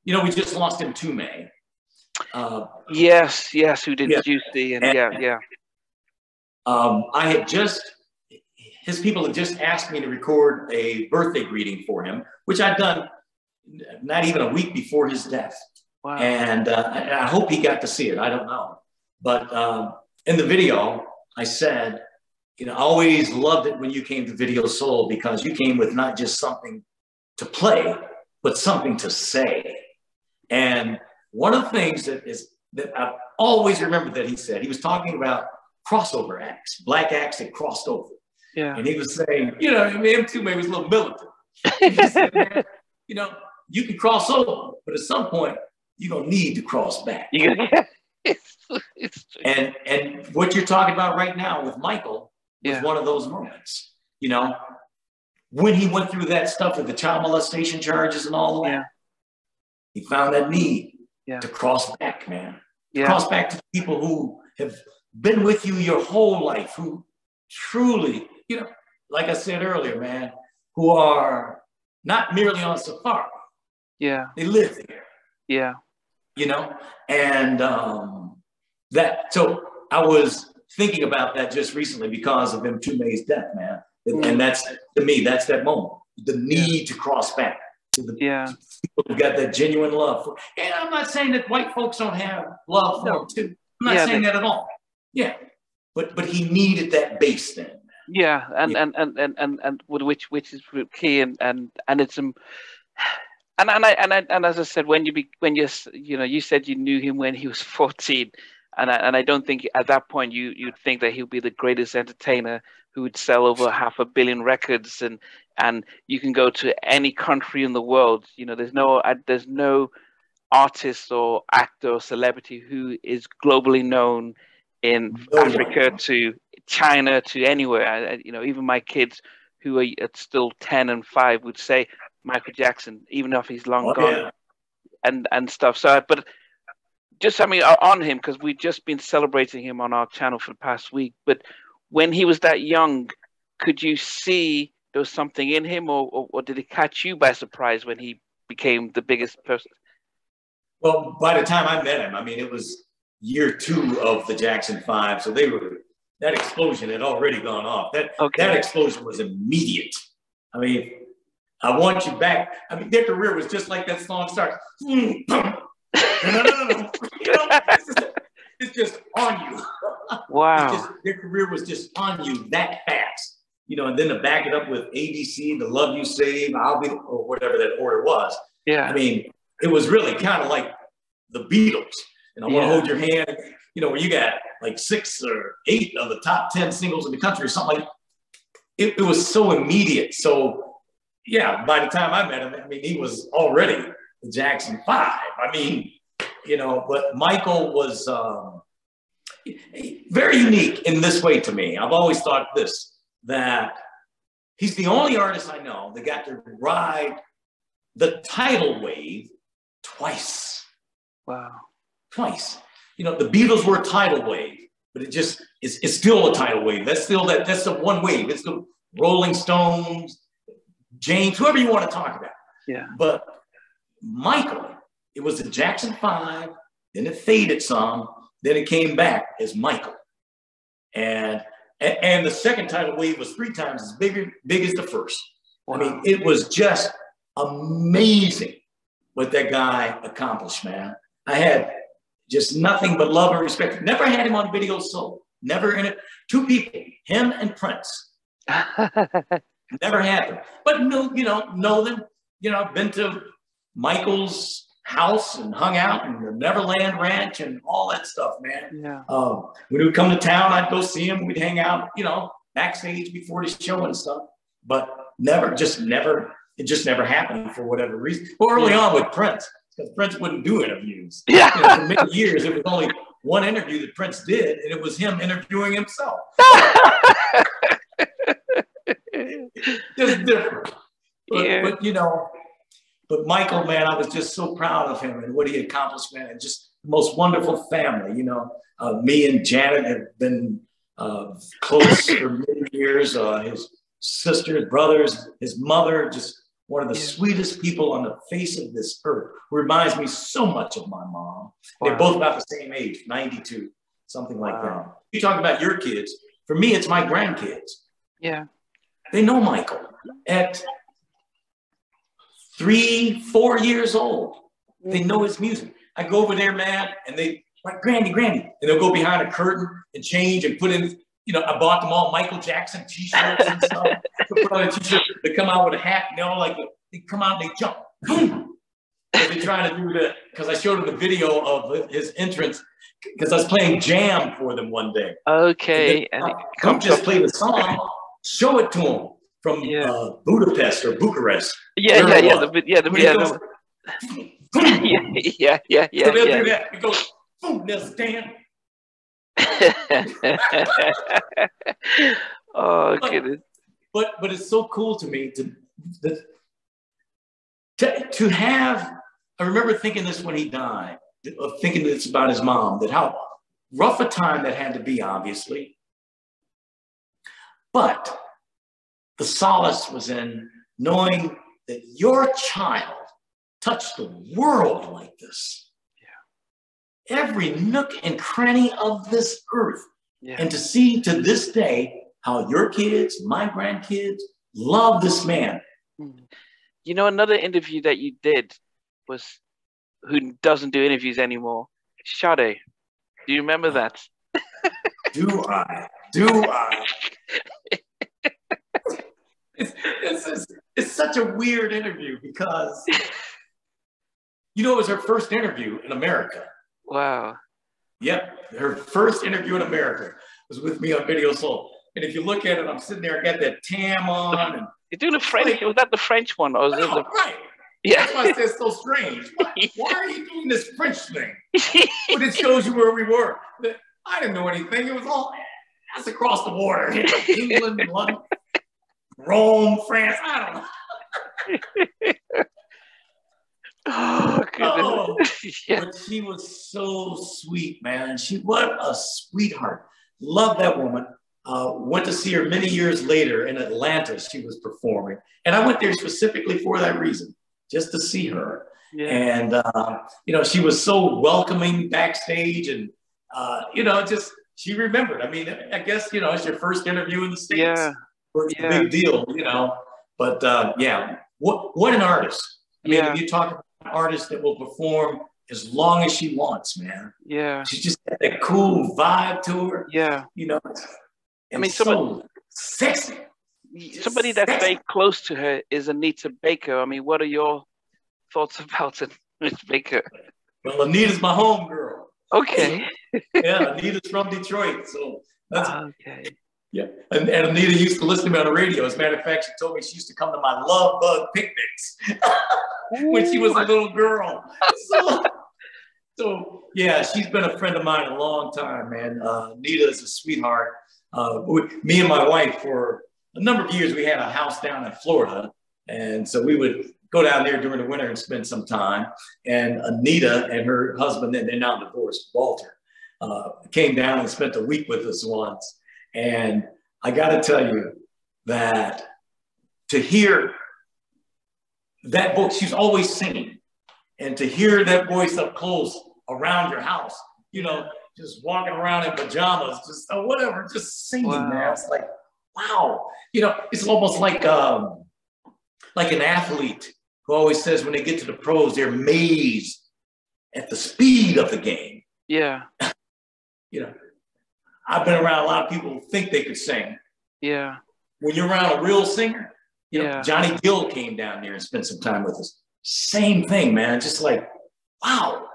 you know, we just lost him to May. Yes, who did Juicy, and yeah. I had his people had just asked me to record a birthday greeting for him, which I'd done not even a week before his death. Wow. And I hope he got to see it. I don't know. But in the video, I said, you know, I always loved it when you came to Video Soul because you came with not just something to play, but something to say. And one of the things that I always remember that he said, he was talking about crossover acts, black acts that crossed over. Yeah. And he was saying, you know, him too, maybe was a little militant. He said, man, you know, you can cross over, but at some point, you're going to need to cross back. And what you're talking about right now with Michael was one of those moments, you know, when he went through that stuff with the child molestation charges and all of that, he found that need to cross back, man. Cross back to people who have been with you your whole life, who truly, you know, like I said earlier, man, who are not merely on safari. Yeah. They live there. Yeah. You know, and so I was thinking about that just recently because of Mtume's death, man. And that's, to me, that's that moment. The need to cross back to the people who got that genuine love for. And I'm not saying that white folks don't have love for him too. I'm not saying that at all. Yeah. But he needed that base then. Yeah, and which is key, and it's and as I said, when you said you knew him when he was 14, and I don't think at that point you'd think that he'd be the greatest entertainer who would sell over 500 million records, and you can go to any country in the world, you know, there's no artist or actor or celebrity who is globally known in Africa to China to anywhere. You know, even my kids who are still 10 and 5 would say Michael Jackson, even if he's long gone, and stuff. So, but just on him, because we've just been celebrating him on our channel for the past week. But when he was that young, could you see there was something in him, or did it catch you by surprise when he became the biggest person? Well, by the time I met him, I mean, it was year 2 of the Jackson 5. So that explosion had already gone off. That explosion was immediate. I mean, I want you back. I mean, their career was just like that song starts. You know, it's just on you. Wow. Their career was just on you that fast. You know, and then to back it up with ABC, The Love You Save, I'll Be, or whatever that order was. Yeah. I mean, it was really kind of like the Beatles. And I want to hold your hand, you know, where you got like 6 or 8 of the top 10 singles in the country or something like that. It was so immediate. So, yeah, by the time I met him, I mean, he was already the Jackson 5. I mean, you know, but Michael was very unique in this way to me. I've always thought this, that he's the only artist I know that got to ride the tidal wave twice. Wow. Twice. You know, the Beatles were a tidal wave, but it's still a tidal wave. That's the one wave. It's the Rolling Stones, James, whoever you want to talk about. Yeah. But Michael, it was the Jackson 5, then it faded some, then it came back as Michael. And the second tidal wave was 3 times as big as the first. Wow. I mean, it was just amazing what that guy accomplished, man. I had just nothing but love and respect. Never had him on Video Soul. Never in it. 2 people, him and Prince. Never had them. But know them. You know, I've been to Michael's house and hung out in the Neverland Ranch and all that stuff, man. Yeah. When he would come to town, I'd go see him. We'd hang out, you know, backstage before the show and stuff. But it just never happened for whatever reason. Well, early on with Prince, because Prince wouldn't do interviews. Yeah. You know, for many years, it was only one interview that Prince did, and it was him interviewing himself. Just different. But, you know, but Michael, man, I was just so proud of him and what he accomplished, man, and just the most wonderful family. You know, me and Janet have been close for many years. His sisters, brothers, his mother, just one of the sweetest people on the face of this earth, who reminds me so much of my mom. Wow. They're both about the same age, 92, something like that. You talk about your kids. For me, it's my grandkids. Yeah. They know Michael at 3, 4 years old. They know his music. I go over there, man, and they like, Granny, and they'll go behind a curtain and change and put in, you know, I bought them all Michael Jackson t-shirts and stuff. They put on a t-shirt, they come out with a hat, and they all like, they come out and they jump. Boom! They're trying to do that, because I showed them the video of his entrance, because I was playing jam for them one day. Okay. And don't just play the song, show it to them from Budapest or Bucharest. Yeah. So they'll do that. It goes, boom, there's Dan. Oh, goodness. But it's so cool to me to have. I remember thinking this when he died, thinking this about his mom, that how rough a time that had to be, obviously. But the solace was in knowing that your child touched the world like this. Yeah. Every nook and cranny of this earth. Yeah. And to see to this day how your kids, my grandkids, love this man. You know, another interview that you did was, who doesn't do interviews anymore, Sade. Do you remember that? Do I? It's such a weird interview, because, you know, it was her first interview in America. Wow. Yep, her first interview in America was with me on Video Soul. And if you look at it, I'm sitting there, I got that tam on. And you're doing the French, was that the French one? Or was it the... Right. Yeah. That's why I said it's so strange. Why are you doing this French thing? But it shows you where we were. I didn't know anything. It was all, that's across the border. England, London, Rome, France, I don't know. Oh, goodness. Yeah. But she was so sweet, man. What a sweetheart. Love that woman. Went to see her many years later in Atlanta. She was performing. And I went there specifically for that reason, just to see her. Yeah. And, you know, she was so welcoming backstage, and, you know, just, she remembered. I mean, I guess, you know, it's your first interview in the States. Yeah. It's a big deal, you know. But, yeah, what an artist. I mean, if you talk about an artist that will perform as long as she wants, man. Yeah. She just had that cool vibe to her. Yeah. You know, I mean, so sexy. Somebody that's very close to her is Anita Baker. I mean, what are your thoughts about it, Miss Baker? Well, Anita's my home girl. Okay. Yeah, Anita's from Detroit, so that's okay. Yeah, and Anita used to listen to me on the radio. As a matter of fact, she told me she used to come to my love bug picnics when she was a little girl. So yeah, she's been a friend of mine a long time, man. Anita is a sweetheart. Me and my wife, for a number of years, we had a house down in Florida. And so we would go down there during the winter and spend some time. And Anita and her husband, they're now divorced, Walter, came down and spent a week with us once. And I got to tell you that to hear that voice, she's always singing. And to hear that voice up close around your house, you know, just walking around in pajamas, just whatever, just singing, man. It's like, wow. You know, it's almost like an athlete who always says when they get to the pros, they're amazed at the speed of the game. Yeah. You know, I've been around a lot of people who think they could sing. Yeah. When you're around a real singer, you know, Johnny Gill came down there and spent some time with us. Same thing, man. Just like, wow,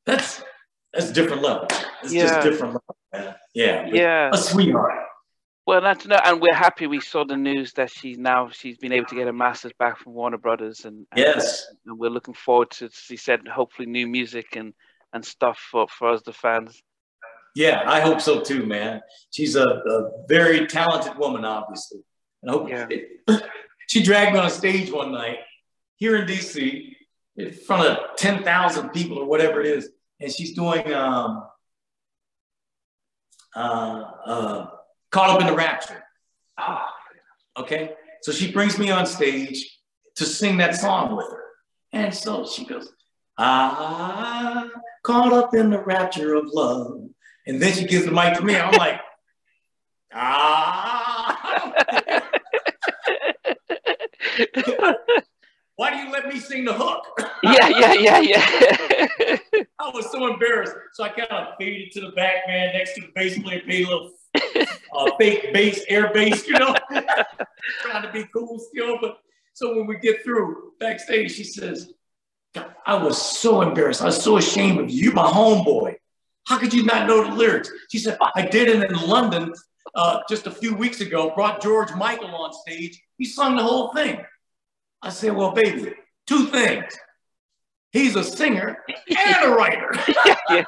that's different level. It's just different level, man. Yeah. Yeah. A sweetheart. Well, that's no, and we're happy. We saw the news that she's been able to get a master's back from Warner Brothers, and yes, and we're looking forward to, she said, hopefully new music and stuff for us, the fans. Yeah, I hope so too, man. She's a very talented woman, obviously. And I hope she dragged me on stage one night here in DC in front of 10,000 people or whatever it is, and she's doing Caught Up in the Rapture. Okay, so she brings me on stage. to sing that song with her. And so she goes, "Ah, caught up in the rapture of love." And then she gives the mic to me. I'm like, "Ah." Why do you let me sing the hook? Yeah. I was so embarrassed. So I kind of faded to the back, man, next to the bass player, paid a little fake bass, air bass, you know, trying to be cool still. But so when we get through backstage, she says, "I was so embarrassed. I was so ashamed of you. You're my homeboy. How could you not know the lyrics?" She said, "I did it in London just a few weeks ago, brought George Michael on stage. He sung the whole thing." I said, "Well, baby, two things. He's a singer and a writer." Yeah.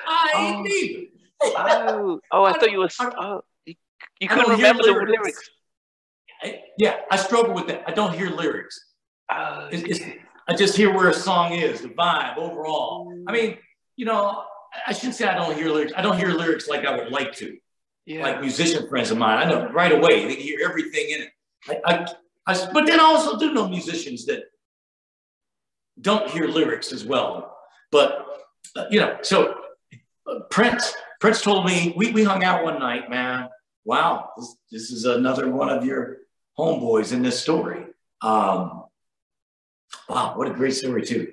I ain't neither. I thought you were. You couldn't remember the lyrics. I struggle with that. I don't hear lyrics. I just hear where a song is, the vibe overall. I mean, you know, I shouldn't say I don't hear lyrics. I don't hear lyrics like I would like to. Yeah. Like musician friends of mine, I know right away. They can hear everything in it. But then I also do know musicians that don't hear lyrics as well. But, you know, so Prince told me, we hung out one night, man. Wow, this is another one of your homeboys in this story. Wow, what a great story too.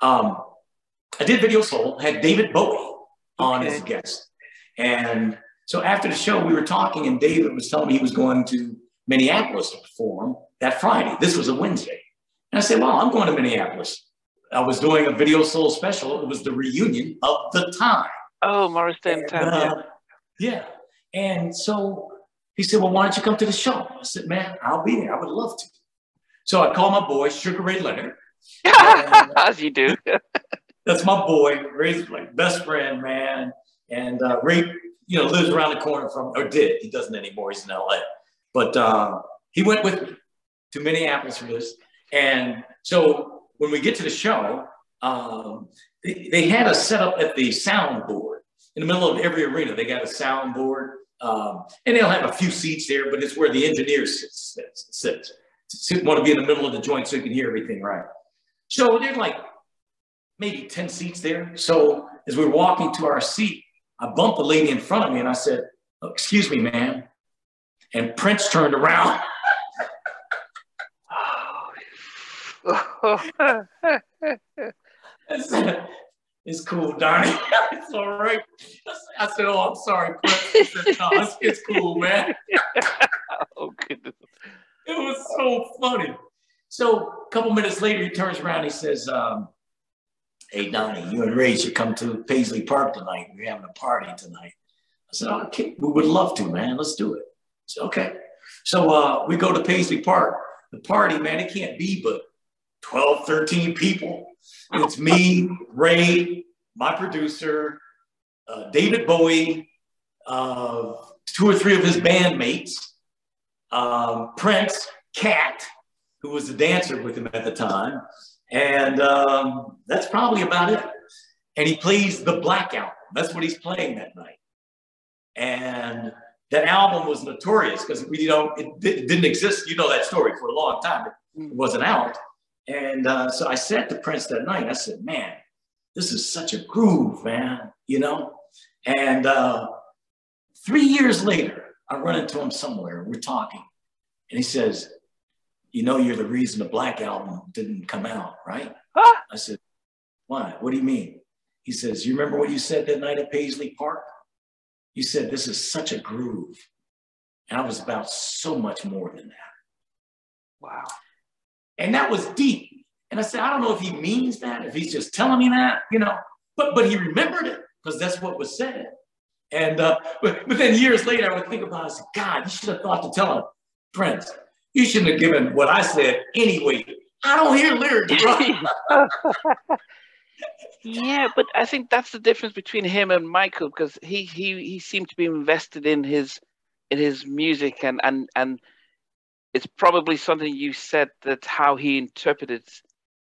I did Video Soul, had David Bowie on as a guest. And so after the show, we were talking and David was telling me he was going to Minneapolis to perform that Friday. This was a Wednesday. And I said, "Well, I'm going to Minneapolis." I was doing a Video Soul special. It was the reunion of The Time. Oh, Morris Day and Time, yeah. And so he said, "Well, why don't you come to the show?" I said, "Man, I'll be there. I would love to." So I called my boy, Sugar Ray Leonard. As you do. That's my boy, Ray's like best friend, man. And Ray, you know, lives around the corner from, or did. He doesn't anymore. He's in LA. But he went with me to Minneapolis for this. And so when we get to the show, they had us set up at the soundboard. In the middle of every arena, they got a soundboard. And they'll have a few seats there, but it's where the engineers sit. Want to be in the middle of the joint so you can hear everything right. So there's like maybe 10 seats there. So as we were walking to our seat, I bumped the lady in front of me and I said, "Oh, excuse me, ma'am." And Prince turned around. I said, "It's cool, Donnie. It's all right." I said, "Oh, I'm sorry, Prince." He said, "No, it's cool, man." Oh, goodness. It was so funny. So a couple minutes later, he turns around and he says, "Hey, Donnie, you and Ray should come to Paisley Park tonight. We're having a party tonight." I said, "Okay, we would love to, man. Let's do it." I said, "Okay." So we go to Paisley Park. The party, man, it can't be but 12, 13 people. And it's me, Ray, my producer, David Bowie, 2 or 3 of his bandmates, Prince, Cat, who was a dancer with him at the time. And that's probably about it. And he plays the Black Album. That's what he's playing that night. And that album was notorious because it didn't exist. You know that story for a long time. It wasn't out. And so I said to Prince that night, I said, "Man, this is such a groove, man, you know?" And 3 years later, I run into him somewhere. We're talking. And he says, "You know, you're the reason the Black Album didn't come out, right?" I said, "Why? What do you mean?" He says, "You remember what you said that night at Paisley Park? You said, 'This is such a groove.' And I was about so much more than that." Wow. And that was deep. And I said, I don't know if he means that, if he's just telling me that, you know, but he remembered it because that's what was said. And but then years later, I would think about it. I said, "God, you should have thought to tell him, Prince, you shouldn't have given what I said anyway. I don't hear lyrics, bro." Yeah, but I think that's the difference between him and Michael, because he seemed to be invested in his music, and it's probably something you said that how he interpreted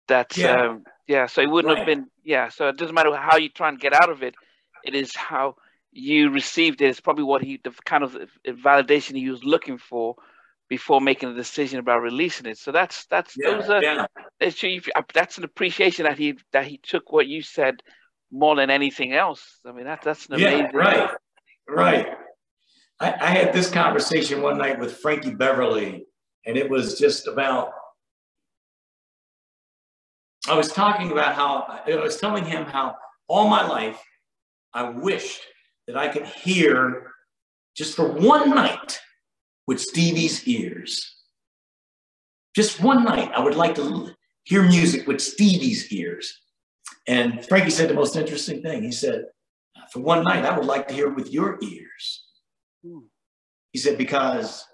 that. Yeah. So it wouldn't have been. Yeah. So it doesn't matter how you try and get out of it. It is how you received it. It's probably what the kind of validation he was looking for before making a decision about releasing it. So that's an appreciation that he took what you said more than anything else. I mean, that's an amazing. Right. I had this conversation one night with Frankie Beverly, and it was just about. I was talking about how I was telling him how all my life I wished that I could hear just for one night with Stevie's ears. Just one night, I would like to hear music with Stevie's ears. And Frankie said the most interesting thing. He said, for one night, I would like to hear it with your ears. He said, because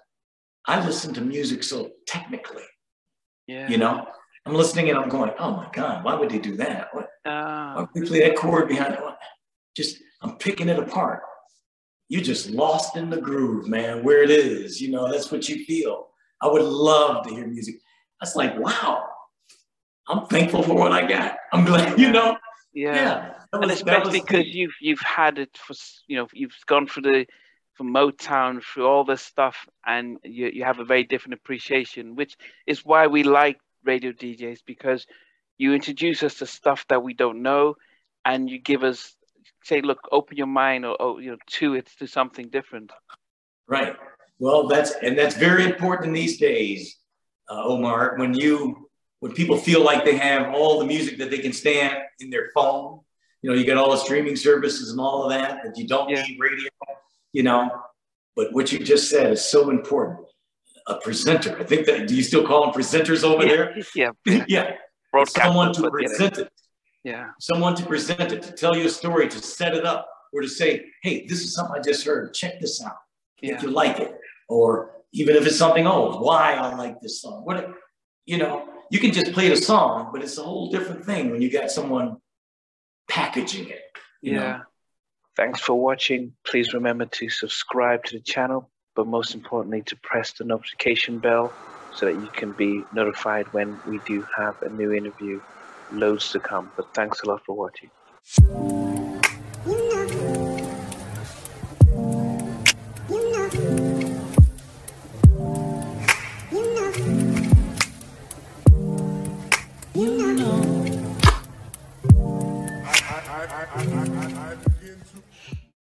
I listen to music so technically. Yeah. You know, I'm listening and I'm going, oh my God, why would they do that? Why would they play that chord behind it? Just, I'm picking it apart. You're just lost in the groove, man, where it is. You know, that's what you feel. I would love to hear music. I was like, wow, I'm thankful for what I got. I'm glad, you know. Yeah. And especially because you've had it for, you know, you've gone from Motown, through all this stuff, and you have a very different appreciation, which is why we like radio DJs, because you introduce us to stuff that we don't know, and you give us, say, look, open your mind, or you know, to something different. Right. Well, that's very important these days, Omar. When people feel like they have all the music that they can stand in their phone, you know, you got all the streaming services and all of that you don't need radio, you know. But what you just said is so important. A presenter. I think that, do you still call them presenters over there? Yeah. Yeah. Someone to present it. Yeah. Someone to present it, to tell you a story, to set it up, or to say, hey, this is something I just heard. Check this out. If you like it. Or even if it's something old, why I like this song. What, you know, you can just play the song, but it's a whole different thing when you got someone packaging it. You know? Thanks for watching. Please remember to subscribe to the channel, but most importantly, to press the notification bell so that you can be notified when we do have a new interview. Loads to come, but thanks a lot for watching.